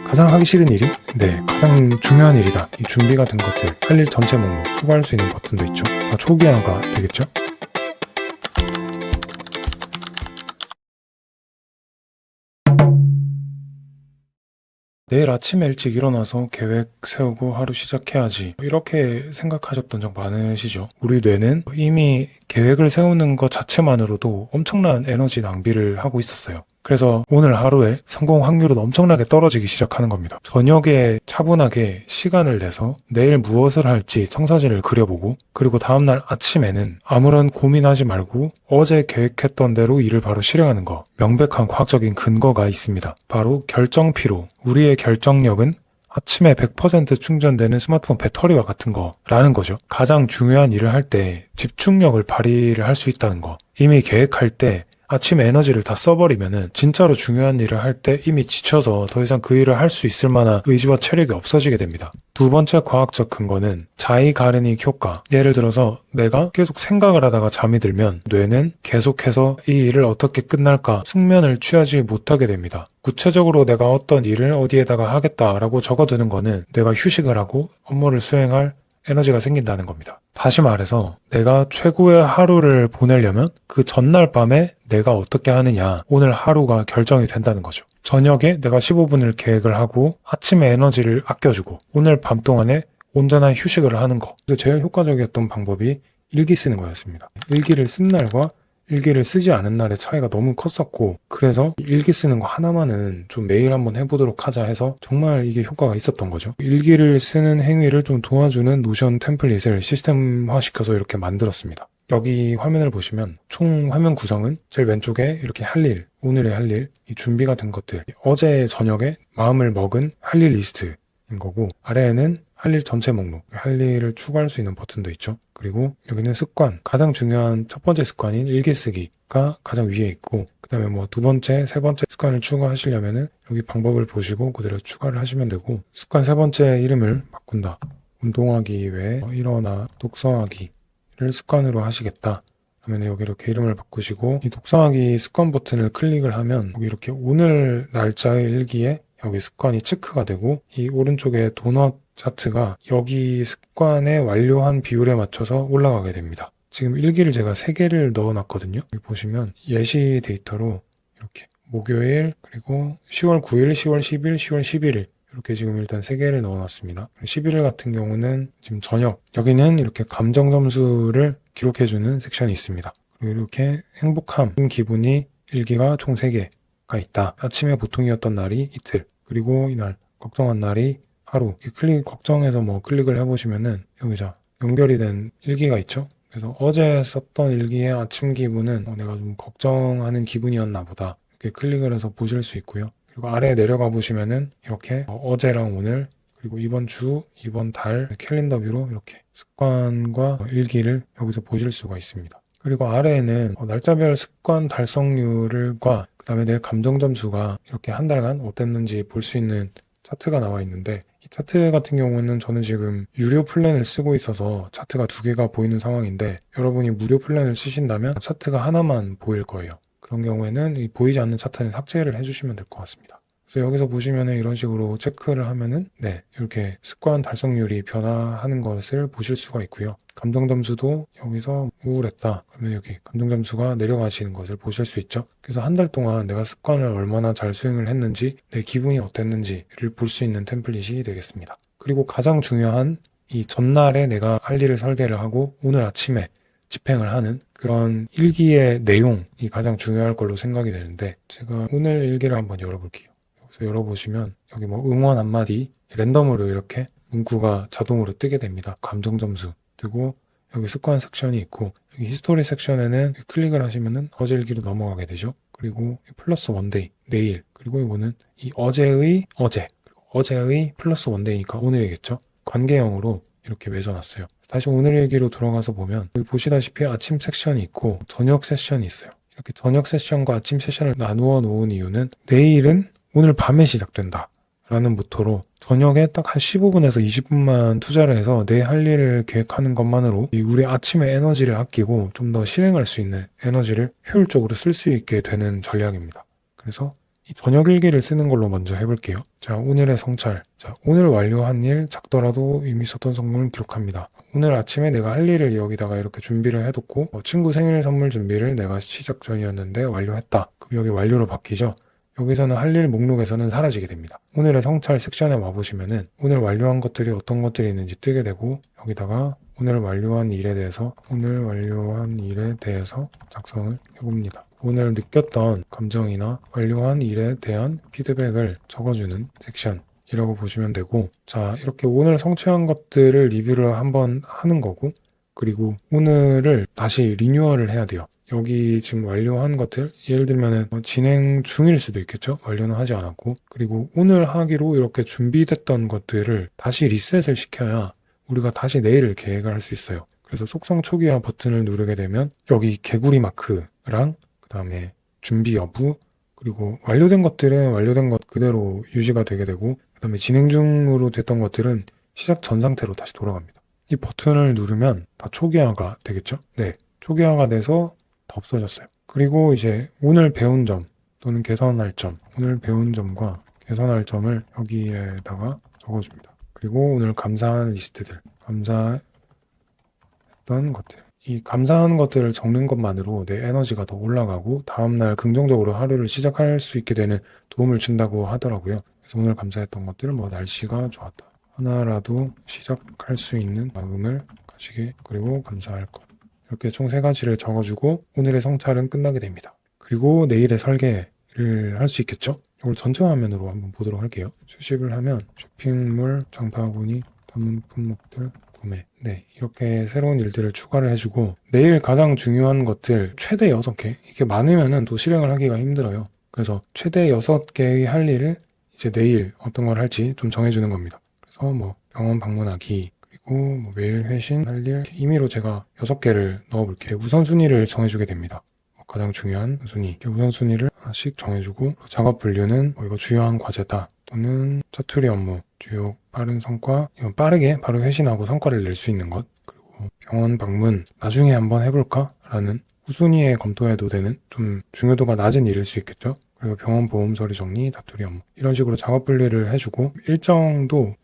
가장 하기 싫은 일이? 네, 가장 중요한 일이다. 이 준비가 된 것들, 할 일 전체 목록, 추가할 수 있는 버튼도 있죠. 초기화가 되겠죠? 내일 아침에 일찍 일어나서 계획 세우고 하루 시작해야지. 이렇게 생각하셨던 적 많으시죠? 우리 뇌는 이미 계획을 세우는 것 자체만으로도 엄청난 에너지 낭비를 하고 있었어요. 그래서 오늘 하루에 성공 확률은 엄청나게 떨어지기 시작하는 겁니다. 저녁에 차분하게 시간을 내서 내일 무엇을 할지 청사진을 그려보고, 그리고 다음날 아침에는 아무런 고민하지 말고 어제 계획했던 대로 일을 바로 실행하는 거. 명백한 과학적인 근거가 있습니다. 바로 결정피로. 우리의 결정력은 아침에 100% 충전되는 스마트폰 배터리와 같은 거라는 거죠. 가장 중요한 일을 할 때 집중력을 발휘를 할 수 있다는 거. 이미 계획할 때 아침에 에너지를 다 써버리면은 진짜로 중요한 일을 할 때 이미 지쳐서 더 이상 그 일을 할 수 있을 만한 의지와 체력이 없어지게 됩니다. 두 번째 과학적 근거는 자이가르닉 효과. 예를 들어서 내가 계속 생각을 하다가 잠이 들면 뇌는 계속해서 이 일을 어떻게 끝날까 숙면을 취하지 못하게 됩니다. 구체적으로 내가 어떤 일을 어디에다가 하겠다라고 적어두는 거는 내가 휴식을 하고 업무를 수행할 에너지가 생긴다는 겁니다. 다시 말해서 내가 최고의 하루를 보내려면 그 전날 밤에 내가 어떻게 하느냐, 오늘 하루가 결정이 된다는 거죠. 저녁에 내가 15분을 계획을 하고 아침에 에너지를 아껴주고 오늘 밤 동안에 온전한 휴식을 하는 거. 그래서 제일 효과적이었던 방법이 일기 쓰는 거였습니다. 일기를 쓴 날과 일기를 쓰지 않은 날의 차이가 너무 컸었고, 그래서 일기 쓰는 거 하나만은 좀 매일 한번 해보도록 하자 해서 정말 이게 효과가 있었던 거죠. 일기를 쓰는 행위를 좀 도와주는 노션 템플릿을 시스템화시켜서 이렇게 만들었습니다. 여기 화면을 보시면 총 화면 구성은 제일 왼쪽에 이렇게 할 일, 오늘의 할 일, 이 준비가 된 것들, 어제 저녁에 마음을 먹은 할 일 리스트인 거고, 아래에는 할 일 전체 목록, 할 일을 추가할 수 있는 버튼도 있죠. 그리고 여기는 습관, 가장 중요한 첫 번째 습관인 일기 쓰기가 가장 위에 있고, 그 다음에 뭐 두 번째, 세 번째 습관을 추가하시려면은 여기 방법을 보시고 그대로 추가를 하시면 되고, 습관 세 번째 이름을 바꾼다. 운동하기 외에 일어나 독서하기를 습관으로 하시겠다. 그러면 여기 이렇게 이름을 바꾸시고, 이 독서하기 습관 버튼을 클릭을 하면 여기 이렇게 오늘 날짜의 일기에 여기 습관이 체크가 되고, 이 오른쪽에 도넛 차트가 여기 습관의 완료한 비율에 맞춰서 올라가게 됩니다. 지금 일기를 제가 3개를 넣어놨거든요. 여기 보시면 예시 데이터로 이렇게 목요일, 그리고 10월 9일, 10월 10일, 10월 11일 이렇게 지금 일단 3개를 넣어놨습니다. 11일 같은 경우는 지금 저녁, 여기는 이렇게 감정 점수를 기록해주는 섹션이 있습니다. 그리고 이렇게 행복함, 기분이 일기가 총 3개가 있다. 아침에 보통이었던 날이 이틀, 그리고 이날 걱정한 날이 하루. 걱정해서 뭐 클릭을 해보시면은 여기서 연결이 된 일기가 있죠. 그래서 어제 썼던 일기의 아침 기분은 내가 좀 걱정하는 기분이었나 보다. 이렇게 클릭을 해서 보실 수 있고요. 그리고 아래에 내려가 보시면은 이렇게 어제랑 오늘, 그리고 이번 주, 이번 달 캘린더 뷰로 이렇게 습관과 일기를 여기서 보실 수가 있습니다. 그리고 아래에는 날짜별 습관 달성률과 그 다음에 내 감정 점수가 이렇게 한 달간 어땠는지 볼 수 있는 차트가 나와 있는데, 이 차트 같은 경우는 저는 지금 유료 플랜을 쓰고 있어서 차트가 2개가 보이는 상황인데, 여러분이 무료 플랜을 쓰신다면 차트가 하나만 보일 거예요. 그런 경우에는 이 보이지 않는 차트는 삭제를 해주시면 될 것 같습니다. 그래서 여기서 보시면은 이런 식으로 체크를 하면은 이렇게 습관 달성률이 변화하는 것을 보실 수가 있고요. 감정 점수도 여기서 우울했다 그러면 여기 감정 점수가 내려가시는 것을 보실 수 있죠. 그래서 한 달 동안 내가 습관을 얼마나 잘 수행을 했는지, 내 기분이 어땠는지를 볼 수 있는 템플릿이 되겠습니다. 그리고 가장 중요한 이 전날에 내가 할 일을 설계를 하고 오늘 아침에 집행을 하는 그런 일기의 내용이 가장 중요할 걸로 생각이 되는데, 제가 오늘 일기를 한번 열어볼게요. 여기서 열어보시면 여기 뭐 응원 한마디 랜덤으로 이렇게 문구가 자동으로 뜨게 됩니다. 감정 점수 뜨고, 여기 습관 섹션이 있고, 여기 히스토리 섹션에는 클릭을 하시면은 어제 일기로 넘어가게 되죠. 그리고 플러스 원데이, 내일, 그리고 이거는 이 어제의 어제, 그리고 어제의 플러스 원데이니까 오늘이겠죠. 관계형으로 이렇게 맺어놨어요. 다시 오늘 일기로 돌아가서 보면 여기 보시다시피 아침 섹션이 있고 저녁 세션이 있어요. 이렇게 저녁 세션과 아침 세션을 나누어 놓은 이유는 내일은 오늘 밤에 시작된다 라는 모토로 저녁에 딱 한 15분에서 20분만 투자를 해서 내 할 일을 계획하는 것만으로 우리 아침에 에너지를 아끼고 좀 더 실행할 수 있는 에너지를 효율적으로 쓸 수 있게 되는 전략입니다. 그래서 이 저녁 일기를 쓰는 걸로 먼저 해볼게요. 자, 오늘의 성찰. 자, 오늘 완료한 일 작더라도 이미 썼던 성공을 기록합니다. 오늘 아침에 내가 할 일을 여기다가 이렇게 준비를 해뒀고 친구 생일 선물 준비를 내가 시작 전이었는데 완료했다. 그럼 여기 완료로 바뀌죠. 여기서는 할 일 목록에서는 사라지게 됩니다. 오늘의 성찰 섹션에 와보시면은 오늘 완료한 것들이 어떤 것들이 있는지 뜨게 되고 여기다가 오늘 완료한 일에 대해서 작성을 해봅니다. 오늘 느꼈던 감정이나 완료한 일에 대한 피드백을 적어주는 섹션이라고 보시면 되고, 자, 이렇게 오늘 성취한 것들을 리뷰를 한번 하는 거고, 그리고 오늘을 다시 리뉴얼을 해야 돼요. 여기 지금 완료한 것들, 예를 들면은 진행 중일 수도 있겠죠? 완료는 하지 않았고, 그리고 오늘 하기로 이렇게 준비됐던 것들을 다시 리셋을 시켜야 우리가 다시 내일을 계획을 할 수 있어요. 그래서 속성 초기화 버튼을 누르게 되면 여기 개구리 마크랑 그 다음에 준비 여부, 그리고 완료된 것들은 완료된 것 그대로 유지가 되게 되고, 그 다음에 진행 중으로 됐던 것들은 시작 전 상태로 다시 돌아갑니다. 이 버튼을 누르면 다 초기화가 되겠죠? 네, 초기화가 돼서 다 없어졌어요. 그리고 이제 오늘 배운 점 또는 개선할 점, 오늘 배운 점과 개선할 점을 여기에다가 적어줍니다. 그리고 오늘 감사한 리스트들, 감사했던 것들. 이 감사한 것들을 적는 것만으로 내 에너지가 더 올라가고 다음날 긍정적으로 하루를 시작할 수 있게 되는 도움을 준다고 하더라고요. 그래서 오늘 감사했던 것들은 날씨가 좋았다. 하나라도 시작할 수 있는 마음을 가지게, 그리고 감사할 것. 이렇게 총 3가지를 적어주고 오늘의 성찰은 끝나게 됩니다. 그리고 내일의 설계를 할 수 있겠죠? 이걸 전체 화면으로 한번 보도록 할게요. 수식을 하면 쇼핑몰, 장바구니, 담은 품목들, 구매. 네, 이렇게 새로운 일들을 추가를 해주고 내일 가장 중요한 것들 최대 6개. 이게 많으면은 또 실행을 하기가 힘들어요. 그래서 최대 6개의 할 일을 이제 내일 어떤 걸 할지 좀 정해주는 겁니다. 그래서 병원 방문하기, 그리고 매일 회신 할 일, 임의로 제가 6개를 넣어볼게요. 우선순위를 정해주게 됩니다. 가장 중요한 순위, 우선순위를 하나씩 정해주고, 작업 분류는 이거 주요한 과제다, 또는 짜투리 업무, 주요 빠른 성과, 이건 빠르게 바로 회신하고 성과를 낼 수 있는 것, 그리고 병원 방문 나중에 한번 해볼까? 라는 후순위에 검토해도 되는 좀 중요도가 낮은 일일 수 있겠죠. 그리고 병원 보험 서류 정리, 다투리 업무, 이런 식으로 작업 분류를 해주고 일정도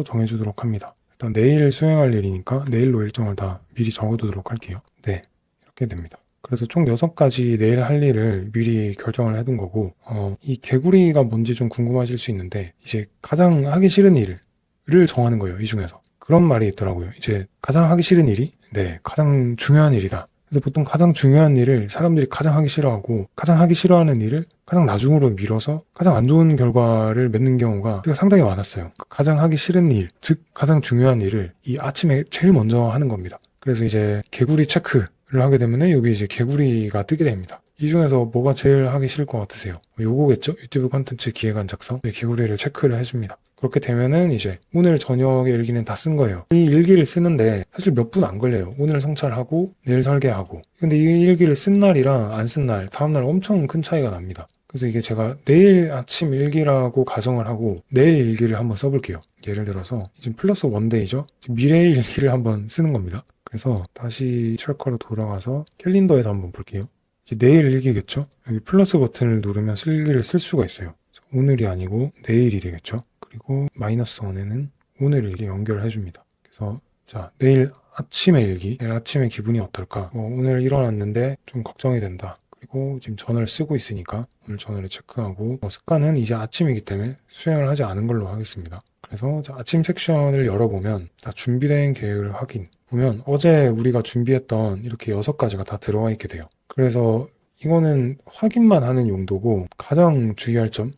정해주도록 합니다. 일단 내일 수행할 일이니까 내일로 일정을 다 미리 적어두도록 할게요. 네, 이렇게 됩니다. 그래서 총 6가지 내일 할 일을 미리 결정을 해둔 거고, 이 개구리가 뭔지 좀 궁금하실 수 있는데, 이제 가장 하기 싫은 일을 정하는 거예요, 이 중에서. 그런 말이 있더라고요. 이제 가장 하기 싫은 일이, 네, 가장 중요한 일이다. 그래서 보통 가장 중요한 일을 사람들이 가장 하기 싫어하고, 가장 하기 싫어하는 일을 가장 나중으로 미뤄서 가장 안 좋은 결과를 맺는 경우가 상당히 많았어요. 가장 하기 싫은 일, 즉 가장 중요한 일을 이 아침에 제일 먼저 하는 겁니다. 그래서 이제 개구리 체크를 하게 되면 여기 이제 개구리가 뜨게 됩니다. 이 중에서 뭐가 제일 하기 싫을 것 같으세요? 요거겠죠? 유튜브 콘텐츠 기획안 작성. 네, 개구리를 체크를 해줍니다. 그렇게 되면은 이제 오늘 저녁에 일기는 다 쓴 거예요. 이 일기를 쓰는데 사실 몇 분 안 걸려요. 오늘 성찰하고 내일 설계하고. 근데 이 일기를 쓴 날이랑 안 쓴 날, 다음날 엄청 큰 차이가 납니다. 그래서 이게 제가 내일 아침 일기라고 가정을 하고 내일 일기를 한번 써볼게요. 예를 들어서 지금 플러스 원데이죠? 미래 일기를 한번 쓰는 겁니다. 그래서 다시 트래커로 돌아가서 캘린더에서 한번 볼게요. 이제 내일 일기겠죠? 여기 플러스 버튼을 누르면 일기를 쓸 수가 있어요. 오늘이 아니고 내일이 되겠죠? 그리고 마이너스 원에는 오늘 일기 연결해 줍니다. 그래서 자, 내일 아침의 일기, 내일 아침에 기분이 어떨까? 오늘 일어났는데 좀 걱정이 된다. 그리고 지금 전화를 쓰고 있으니까 오늘 전화를 체크하고, 습관은 이제 아침이기 때문에 수행을 하지 않은 걸로 하겠습니다. 그래서 아침 섹션을 열어보면 다 준비된 계획을 확인. 보면 어제 우리가 준비했던 이렇게 6가지가 다 들어와 있게 돼요. 그래서 이거는 확인만 하는 용도고, 가장 주의할 점,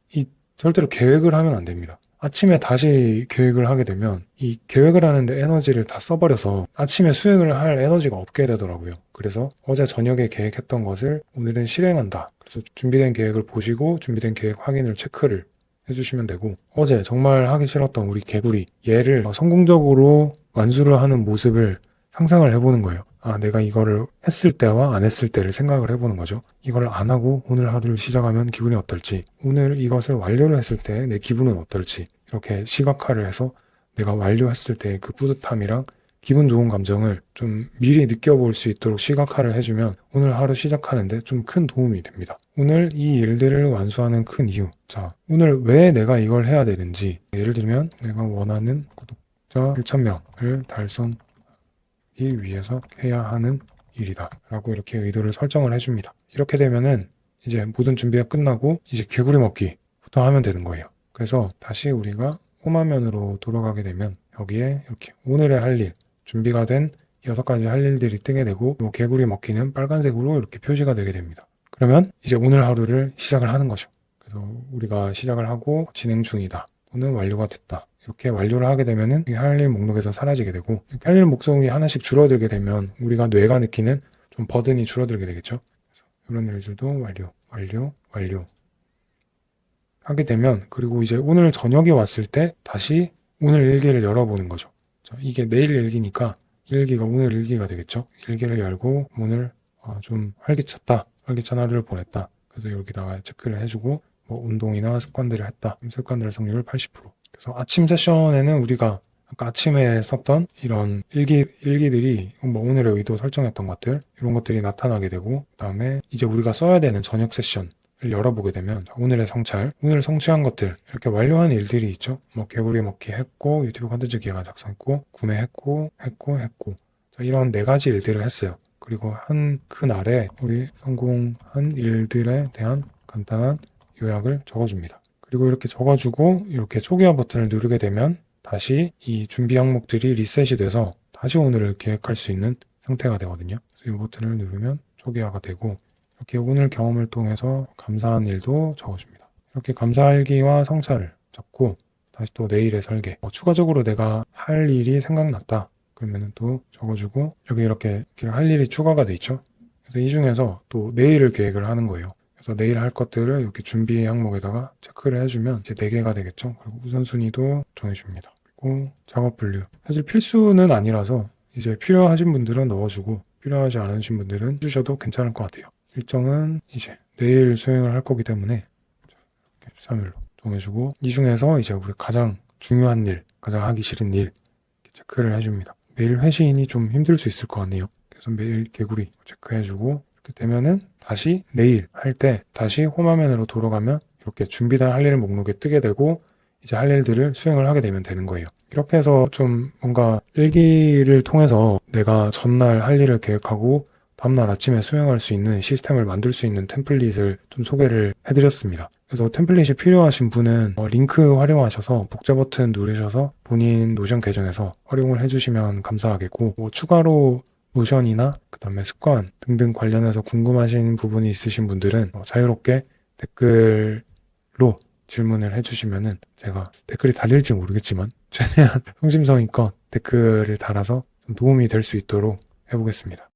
절대로 계획을 하면 안 됩니다. 아침에 다시 계획을 하게 되면 이 계획을 하는데 에너지를 다 써버려서 아침에 수행을 할 에너지가 없게 되더라고요. 그래서 어제 저녁에 계획했던 것을 오늘은 실행한다. 그래서 준비된 계획을 보시고 준비된 계획 확인을 체크를 해주시면 되고, 어제 정말 하기 싫었던 우리 개구리 얘를 성공적으로 완수를 하는 모습을 상상을 해보는 거예요. 내가 이거를 했을 때와 안 했을 때를 생각을 해보는 거죠. 이걸 안 하고 오늘 하루를 시작하면 기분이 어떨지, 오늘 이것을 완료를 했을 때 내 기분은 어떨지, 이렇게 시각화를 해서 내가 완료했을 때 그 뿌듯함이랑 기분 좋은 감정을 좀 미리 느껴볼 수 있도록 시각화를 해주면 오늘 하루 시작하는데 좀 큰 도움이 됩니다. 오늘 이 일들을 완수하는 큰 이유. 자, 오늘 왜 내가 이걸 해야 되는지. 예를 들면 내가 원하는 구독자 1,000명을 달성하기 위해서 해야 하는 일이다 라고 이렇게 의도를 설정을 해줍니다. 이렇게 되면은 이제 모든 준비가 끝나고 이제 개구리 먹기부터 하면 되는 거예요. 그래서 다시 우리가 홈화면으로 돌아가게 되면 여기에 이렇게 오늘의 할 일, 준비가 된 6가지 할 일들이 뜨게 되고 이 개구리 먹기는 빨간색으로 이렇게 표시가 되게 됩니다. 그러면 이제 오늘 하루를 시작을 하는 거죠. 그래서 우리가 시작을 하고 진행 중이다 또는 완료가 됐다 이렇게 완료를 하게 되면은 할 일 목록에서 사라지게 되고 할 일 목록이 하나씩 줄어들게 되면 우리가 뇌가 느끼는 좀 버든이 줄어들게 되겠죠. 그래서 이런 일들도 완료 하게 되면 그리고 이제 오늘 저녁에 왔을 때 다시 오늘 일기를 열어보는 거죠. 자, 이게 내일 일기니까 일기가 오늘 일기가 되겠죠. 일기를 열고 오늘 좀 활기찬 하루를 보냈다. 그래서 여기다가 체크를 해주고 뭐 운동이나 습관들을 했다. 습관 달성률 80%. 그래서 아침 세션에는 우리가 아까 아침에 썼던 이런 일기들이 뭐 오늘의 의도 설정했던 것들 이런 것들이 나타나게 되고 그다음에 이제 우리가 써야 되는 저녁 세션을 열어보게 되면 오늘의 성찰, 오늘 성취한 것들 이렇게 완료한 일들이 있죠. 뭐 개구리 먹기 했고 유튜브 컨텐츠 기획안 작성했고 구매했고 자, 이런 4가지 일들을 했어요. 그리고 한 큰 아래 우리 성공한 일들에 대한 간단한 요약을 적어줍니다. 그리고 이렇게 적어주고 이렇게 초기화 버튼을 누르게 되면 다시 이 준비 항목들이 리셋이 돼서 다시 오늘을 계획할 수 있는 상태가 되거든요. 그래서 이 버튼을 누르면 초기화가 되고 이렇게 오늘 경험을 통해서 감사한 일도 적어줍니다. 이렇게 감사일기와 성찰을 적고 다시 또 내일의 설계 추가적으로 내가 할 일이 생각났다 그러면 또 적어주고 여기 이렇게 할 일이 추가가 돼 있죠. 그래서 이 중에서 또 내일을 계획을 하는 거예요. 그래서 내일 할 것들을 이렇게 준비 항목에다가 체크를 해주면 이제 4개가 되겠죠. 그리고 우선순위도 정해줍니다. 그리고 작업 분류. 사실 필수는 아니라서 이제 필요하신 분들은 넣어주고 필요하지 않으신 분들은 해주셔도 괜찮을 것 같아요. 일정은 이제 내일 수행을 할 거기 때문에 13일로 정해주고 이 중에서 이제 우리 가장 중요한 일, 가장 하기 싫은 일 체크를 해줍니다. 매일 회신이 좀 힘들 수 있을 것 같네요. 그래서 매일 개구리 체크해주고 이렇게 되면은 다시 내일 할 때 다시 홈화면으로 돌아가면 이렇게 준비된 할 일 목록에 뜨게 되고 이제 할 일들을 수행을 하게 되면 되는 거예요. 이렇게 해서 좀 뭔가 일기를 통해서 내가 전날 할 일을 계획하고 다음날 아침에 수행할 수 있는 시스템을 만들 수 있는 템플릿을 좀 소개를 해드렸습니다. 그래서 템플릿이 필요하신 분은 링크 활용하셔서 복제 버튼 누르셔서 본인 노션 계정에서 활용을 해주시면 감사하겠고 뭐 추가로 노션이나 그 다음에 습관 등등 관련해서 궁금하신 부분이 있으신 분들은 자유롭게 댓글로 질문을 해주시면은 제가 댓글이 달릴지 모르겠지만 최대한 성심성의껏 댓글을 달아서 좀 도움이 될 수 있도록 해보겠습니다.